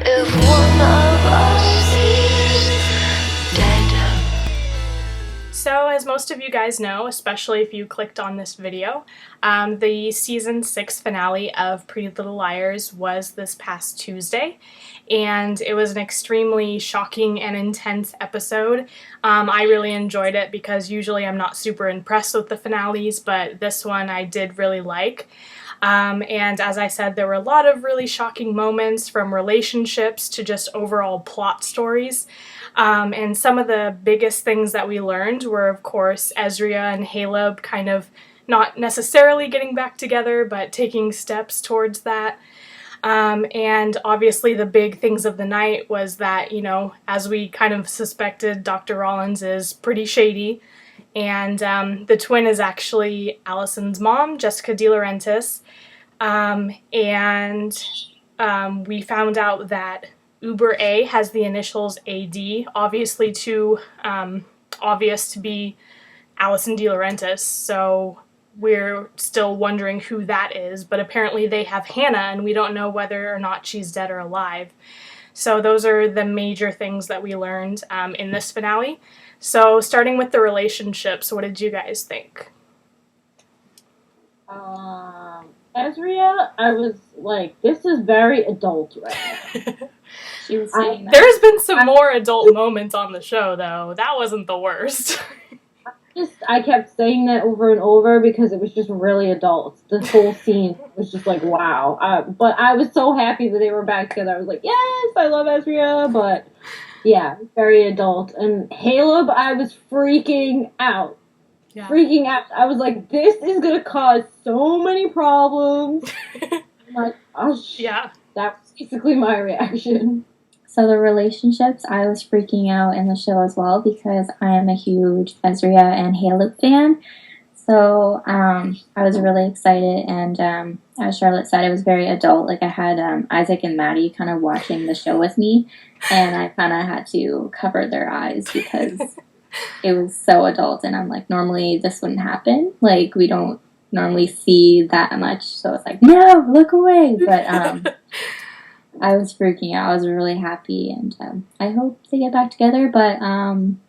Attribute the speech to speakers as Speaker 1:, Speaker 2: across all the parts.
Speaker 1: if one of us is dead.
Speaker 2: So, as most of you guys know, especially if you clicked on this video, the season 6 finale of Pretty Little Liars was this past Tuesday, and it was an extremely shocking and intense episode. I really enjoyed it because usually I'm not super impressed with the finales, but this one I did really like. And as I said, there were a lot of really shocking moments, from relationships to just overall plot stories. And some of the biggest things that we learned were, of course, Ezria and Caleb kind of not necessarily getting back together, but taking steps towards that. And obviously the big things of the night was that, as we kind of suspected, Dr. Rollins is pretty shady. And the twin is actually Allison's mom, Jessica De Laurentiis. And we found out that Uber A has the initials AD, obviously too obvious to be Allison De Laurentiis, so we're still wondering who that is, but apparently they have Hannah, and we don't know whether or not she's dead or alive. So those are the major things that we learned in this finale. So starting with the relationships, what did you guys think?
Speaker 3: Ezria, I was like, this is very adult right now.
Speaker 4: She was saying that.
Speaker 2: There's been some more adult moments on the show, though. That wasn't the worst.
Speaker 3: I kept saying that over and over because it was just really adult. The whole scene was just like, wow. But I was so happy that they were back together. I was like, yes, I love Ezria, but yeah, very adult. And Caleb, I was freaking out. Yeah. Freaking out. I was like, this is going to cause so many problems. I'm like, oh,
Speaker 2: yeah.
Speaker 3: That was basically my reaction.
Speaker 4: So the relationships, I was freaking out in the show as well because I am a huge Ezria and Caleb fan. So I was really excited, and as Charlotte said, it was very adult. Like, I had Isaac and Maddie kind of watching the show with me, and I kind of had to cover their eyes because it was so adult, and I'm like, normally this wouldn't happen. Like, we don't normally see that much, so it's like, no, look away. But I was freaking out. I was really happy, and I hope they get back together, but I'm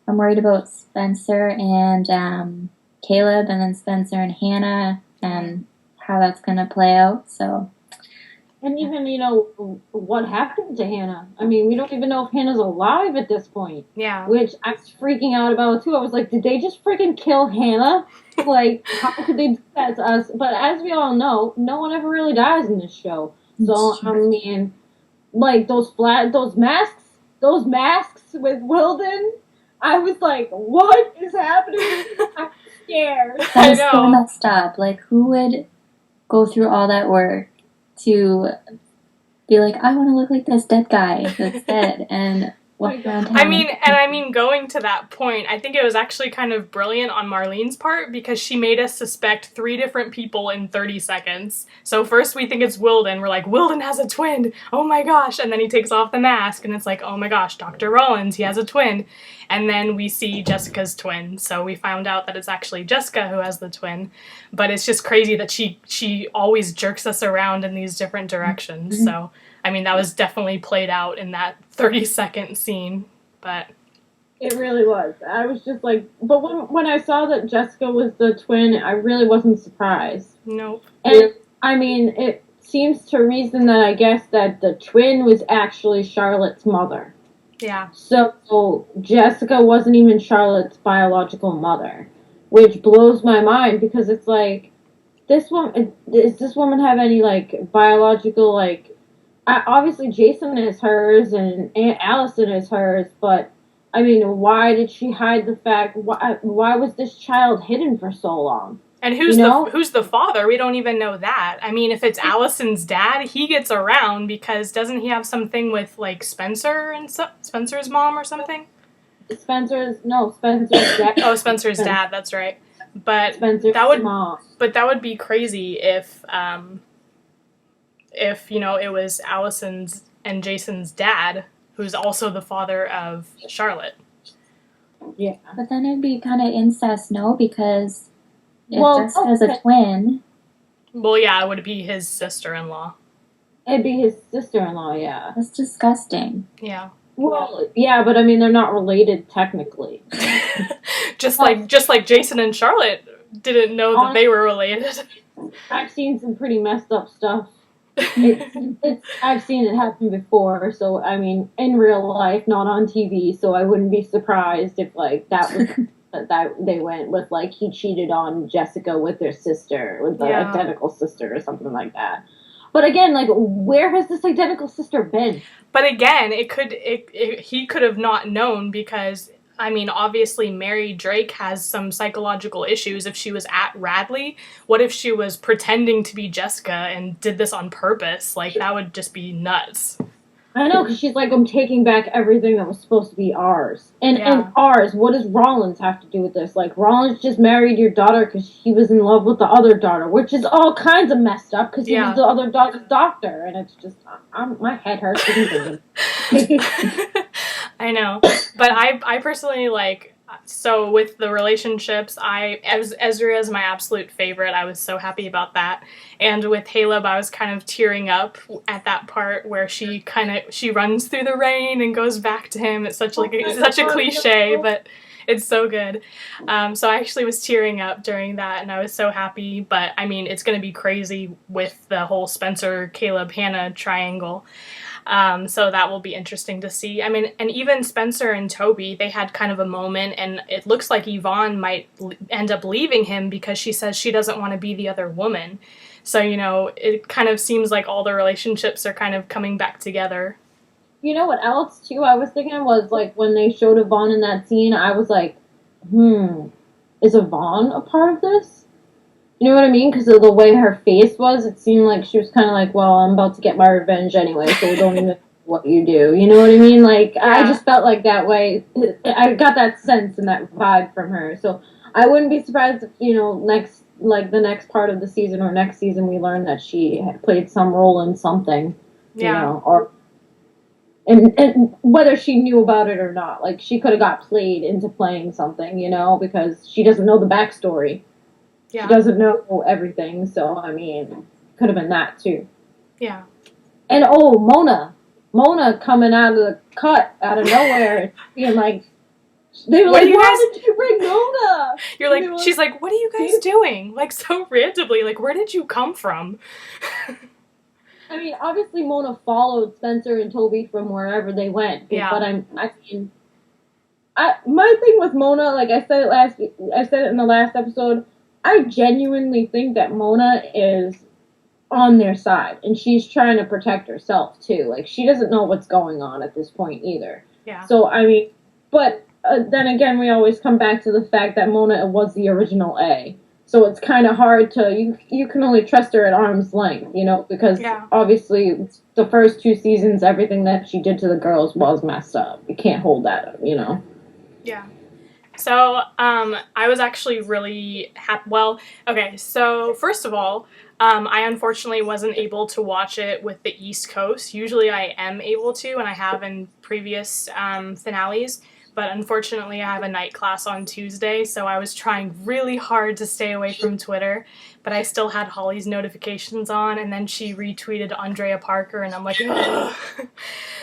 Speaker 4: worried about Spencer and Caleb, and then Spencer and Hannah, and how that's going to play out, so.
Speaker 3: And even, what happened to Hannah. I mean, we don't even know if Hannah's alive at this point.
Speaker 2: Yeah.
Speaker 3: Which I was freaking out about, too. I was like, did they just freaking kill Hannah? Like, how could they do that to us? But as we all know, no one ever really dies in this show. So, I mean, like, those masks with Wilden, I was like, what is happening? I'm scared.
Speaker 4: That is so messed up. Like, who would go through all that work to be like, I want to look like this dead guy that's dead, and walk around town?
Speaker 2: I mean, going to that point, I think it was actually kind of brilliant on Marlene's part, because she made us suspect 3 different people in 30 seconds. So first we think it's Wilden. We're like, Wilden has a twin! Oh my gosh! And then he takes off the mask, and it's like, oh my gosh, Dr. Rollins, he has a twin. And then we see Jessica's twin. So we found out that it's actually Jessica who has the twin. But it's just crazy that she always jerks us around in these different directions. Mm-hmm. So, I mean, that was definitely played out in that 30-second scene. But
Speaker 3: it really was. I was just like, but when I saw that Jessica was the twin, I really wasn't surprised.
Speaker 2: Nope.
Speaker 3: And, I mean, it seems to reason that I guess that the twin was actually Charlotte's mother.
Speaker 2: Yeah.
Speaker 3: So Jessica wasn't even Charlotte's biological mother, which blows my mind, because it's like, does this woman have any, like, biological, like, obviously Jason is hers and Aunt Allison is hers, but I mean, why did she hide the fact? Why was this child hidden for so long?
Speaker 2: And who's the father? We don't even know that. I mean, if it's Allison's dad, he gets around, because doesn't he have something with, like, Spencer and Spencer's mom or something?
Speaker 3: Spencer's dad.
Speaker 2: Oh, Spencer's dad. That's right. But
Speaker 3: Spencer's mom.
Speaker 2: But that would be crazy if it was Allison's and Jason's dad, who's also the father of Charlotte.
Speaker 3: Yeah.
Speaker 4: But then it'd be kind of incest, no? Because if Jessica's a twin.
Speaker 2: Well, yeah, it would be his sister-in-law.
Speaker 3: It'd be his sister-in-law, yeah.
Speaker 4: That's disgusting.
Speaker 2: Yeah.
Speaker 3: Well, yeah, but I mean, they're not related technically.
Speaker 2: just like Jason and Charlotte didn't know that they were related.
Speaker 3: I've seen some pretty messed up stuff. I've seen it happen before, so I mean, in real life, not on TV. So I wouldn't be surprised if like that was that they went with like he cheated on Jessica with their sister, with the identical sister or something like that. But again, like, where has this identical sister been?
Speaker 2: But again, he could have not known because, I mean, obviously Mary Drake has some psychological issues if she was at Radley. What if she was pretending to be Jessica and did this on purpose? Like, that would just be nuts.
Speaker 3: I know, because she's like, I'm taking back everything that was supposed to be ours. And ours, what does Rollins have to do with this? Like, Rollins just married your daughter because he was in love with the other daughter, which is all kinds of messed up because he was the other daughter's doctor. And it's just, my head hurts thinking.
Speaker 2: I know. But I personally, like, so with the relationships, Ezra is my absolute favorite. I was so happy about that. And with Caleb, I was kind of tearing up at that part where she runs through the rain and goes back to him. It's such a cliche, but it's so good. So I actually was tearing up during that, and I was so happy. But I mean, it's going to be crazy with the whole Spencer, Caleb, Hannah triangle. So that will be interesting to see. I mean, and even Spencer and Toby, they had kind of a moment, and it looks like Yvonne might end up leaving him because she says she doesn't want to be the other woman. So, you know, it kind of seems like all the relationships are kind of coming back together.
Speaker 3: You know what else, too, I was thinking was, like, when they showed Yvonne in that scene, I was like, is Yvonne a part of this? You know what I mean? Because of the way her face was, it seemed like she was kind of like, well, I'm about to get my revenge anyway, so don't even what you do. You know what I mean? Like, I just felt like that way. I got that sense and that vibe from her. So I wouldn't be surprised if, you know, the next part of the season or next season we learn that she had played some role in something. You know, or... And whether she knew about it or not. Like, she could have got played into playing something, you know, because she doesn't know the backstory. Yeah. She doesn't know everything, so, I mean, could have been that, too.
Speaker 2: Yeah.
Speaker 3: And, Mona. Mona coming out of the cut, out of nowhere, being like, they were like, why did you bring Mona?
Speaker 2: You're like, she's like, what are you guys doing? Like, so randomly, like, where did you come from?
Speaker 3: I mean, obviously Mona followed Spencer and Toby from wherever they went. Yeah. But my thing with Mona, like I said it in the last episode, I genuinely think that Mona is on their side, and she's trying to protect herself, too. Like, she doesn't know what's going on at this point, either.
Speaker 2: Yeah.
Speaker 3: So, I mean, but then again, we always come back to the fact that Mona was the original A. So it's kind of hard to, you can only trust her at arm's length, you know, because obviously the first 2 seasons, everything that she did to the girls was messed up. You can't hold that up, you know.
Speaker 2: Yeah. So, I was actually really happy. Well, okay, so first of all, I unfortunately wasn't able to watch it with the East Coast. Usually I am able to, and I have in previous finales. But unfortunately, I have a night class on Tuesday, so I was trying really hard to stay away from Twitter, but I still had Holly's notifications on, and then she retweeted Andrea Parker, and I'm like, ugh.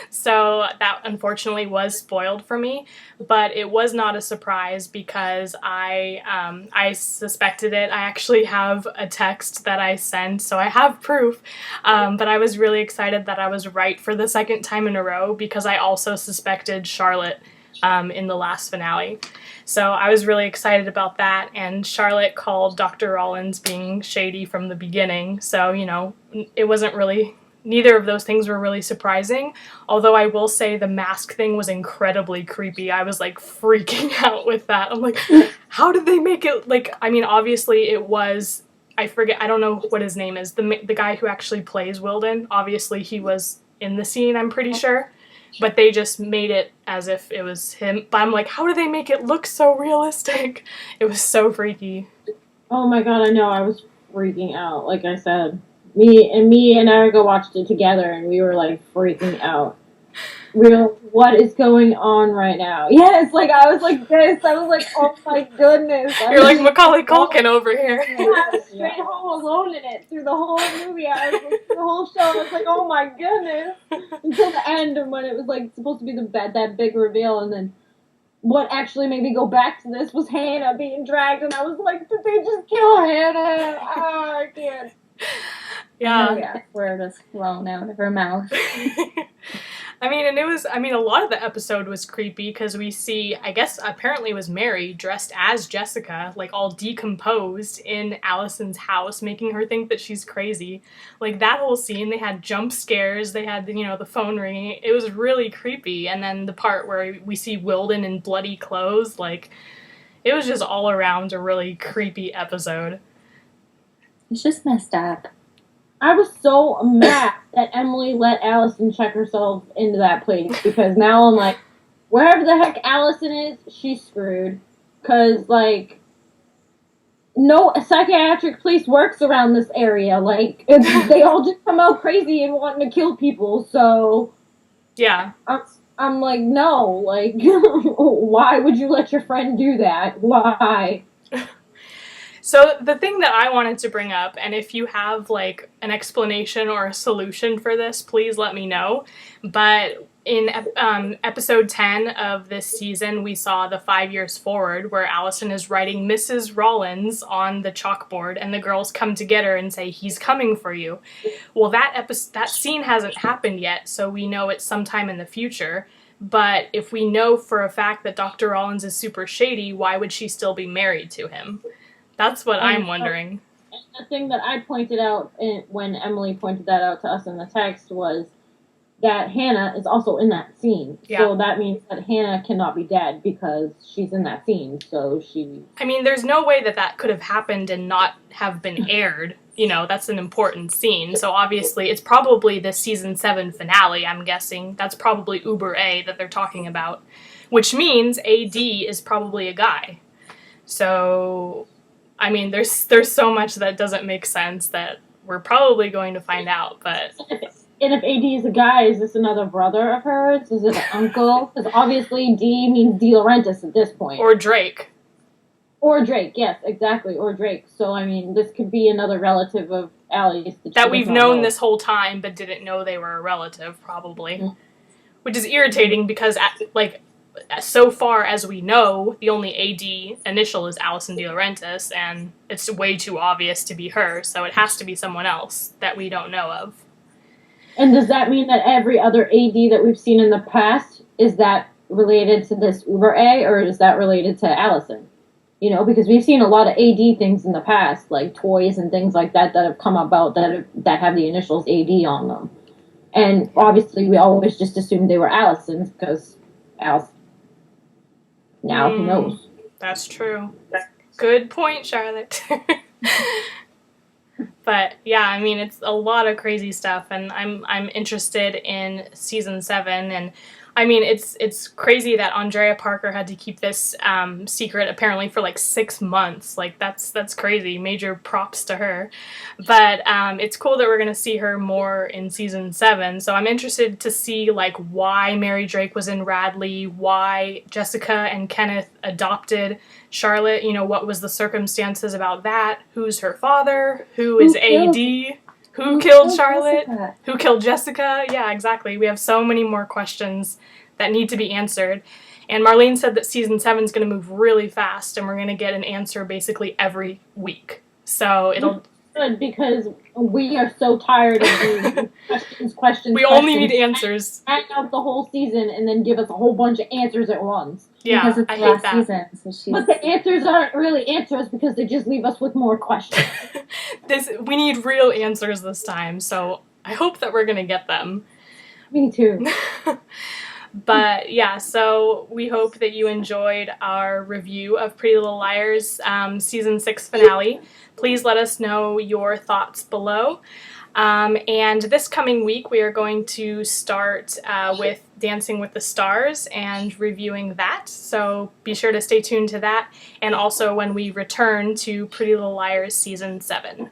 Speaker 2: So that unfortunately was spoiled for me, but it was not a surprise because I suspected it. I actually have a text that I sent, so I have proof, but I was really excited that I was right for the second time in a row because I also suspected Charlotte in the last finale. So I was really excited about that, and Charlotte called Dr. Rollins being shady from the beginning, so, you know, it wasn't really, neither of those things were really surprising, although I will say the mask thing was incredibly creepy. I was, like, freaking out with that. I'm like, how did they make it, like, I mean, obviously it was, I forget, I don't know what his name is, the guy who actually plays Wilden, obviously he was in the scene, I'm pretty sure. But they just made it as if it was him. But I'm like, how do they make it look so realistic? It was so freaky.
Speaker 3: Oh my god, I know. I was freaking out. Like I said, me and Erika watched it together, and we were like freaking out. real, what is going on right now? Yes, like, I was like this. I was like, oh my goodness.
Speaker 2: You're like Macaulay Culkin over here.
Speaker 3: Yeah, I was straight home alone in it through the whole movie. I was like, through the whole show. I was like, oh my goodness. Until the end, and when it was like supposed to be that big reveal, and then what actually made me go back to this was Hannah being dragged, and I was like, did they just kill Hannah? Oh, I can't.
Speaker 2: Yeah.
Speaker 4: Word was flown out of her mouth.
Speaker 2: I mean, a lot of the episode was creepy because we see, I guess, apparently it was Mary dressed as Jessica, like all decomposed in Allison's house, making her think that she's crazy. Like that whole scene, they had jump scares, they had, the phone ringing. It was really creepy. And then the part where we see Wilden in bloody clothes, like, it was just all around a really creepy episode.
Speaker 4: It's just messed up.
Speaker 3: I was so mad that Emily let Allison check herself into that place, because now I'm like, wherever the heck Allison is, she's screwed. Because, like, no psychiatric place works around this area. Like, they all just come out crazy and wanting to kill people, so...
Speaker 2: Yeah.
Speaker 3: I'm like, no, like, why would you let your friend do that? Why?
Speaker 2: So the thing that I wanted to bring up, and if you have like an explanation or a solution for this, please let me know. But in episode 10 of this season, we saw the 5 years forward, where Allison is writing Mrs. Rollins on the chalkboard, and the girls come to get her and say, he's coming for you. Well, that scene hasn't happened yet, so we know it's sometime in the future. But if we know for a fact that Dr. Rollins is super shady, why would she still be married to him? That's what I'm wondering.
Speaker 3: The thing that I pointed out when Emily pointed that out to us in the text was that Hannah is also in that scene. Yeah. So that means that Hannah cannot be dead because she's in that scene. So she...
Speaker 2: I mean, there's no way that could have happened and not have been aired. That's an important scene. So obviously, it's probably the season 7 finale, I'm guessing. That's probably Uber A that they're talking about. Which means AD is probably a guy. So... I mean, there's so much that doesn't make sense that we're probably going to find out, but...
Speaker 3: And if AD is a guy, is this another brother of hers? Is it an uncle? Because obviously D means De Laurentiis at this point.
Speaker 2: Or Drake.
Speaker 3: Or Drake, yes, exactly, or Drake. So, I mean, this could be another relative of Allie's.
Speaker 2: That we've known this whole time, but didn't know they were a relative, probably. Mm-hmm. Which is irritating because, so far as we know, the only AD initial is Allison De Laurentiis, and it's way too obvious to be her, so it has to be someone else that we don't know of.
Speaker 3: And does that mean that every other AD that we've seen in the past, is that related to this Uber A, or is that related to Allison? Because we've seen a lot of AD things in the past, like toys and things like that have come about that have the initials AD on them. And obviously we always just assumed they were Allison's, because Allison... Now, who knows?
Speaker 2: That's true. Good point, Charlotte. But yeah, I mean, it's a lot of crazy stuff, and I'm interested in season 7, and I mean, it's crazy that Andrea Parker had to keep this secret apparently for like 6 months. Like that's crazy. Major props to her. But it's cool that we're gonna see her more in season 7. So I'm interested to see like why Mary Drake was in Radley, why Jessica and Kenneth adopted Charlotte. What was the circumstances about that? Who's her father? Who is AD? Who killed Charlotte? Jessica? Who killed Jessica? Yeah, exactly. We have so many more questions that need to be answered. And Marlene said that season 7 is going to move really fast, and we're going to get an answer basically every week. So it'll...
Speaker 3: Good, because we are so tired of doing questions.
Speaker 2: We only need answers.
Speaker 3: Hang out the whole season and then give us a whole bunch of answers at once.
Speaker 2: Yeah,
Speaker 4: because it's
Speaker 2: I
Speaker 4: last
Speaker 2: hate
Speaker 4: that. Season. So
Speaker 3: but the answers aren't really answers because they just leave us with more questions.
Speaker 2: We need real answers this time, so I hope that we're going to get them.
Speaker 3: Me too.
Speaker 2: But yeah, so we hope that you enjoyed our review of Pretty Little Liars season 6 finale. Please let us know your thoughts below. And this coming week, we are going to start with Dancing with the Stars and reviewing that. So be sure to stay tuned to that. And also when we return to Pretty Little Liars season 7.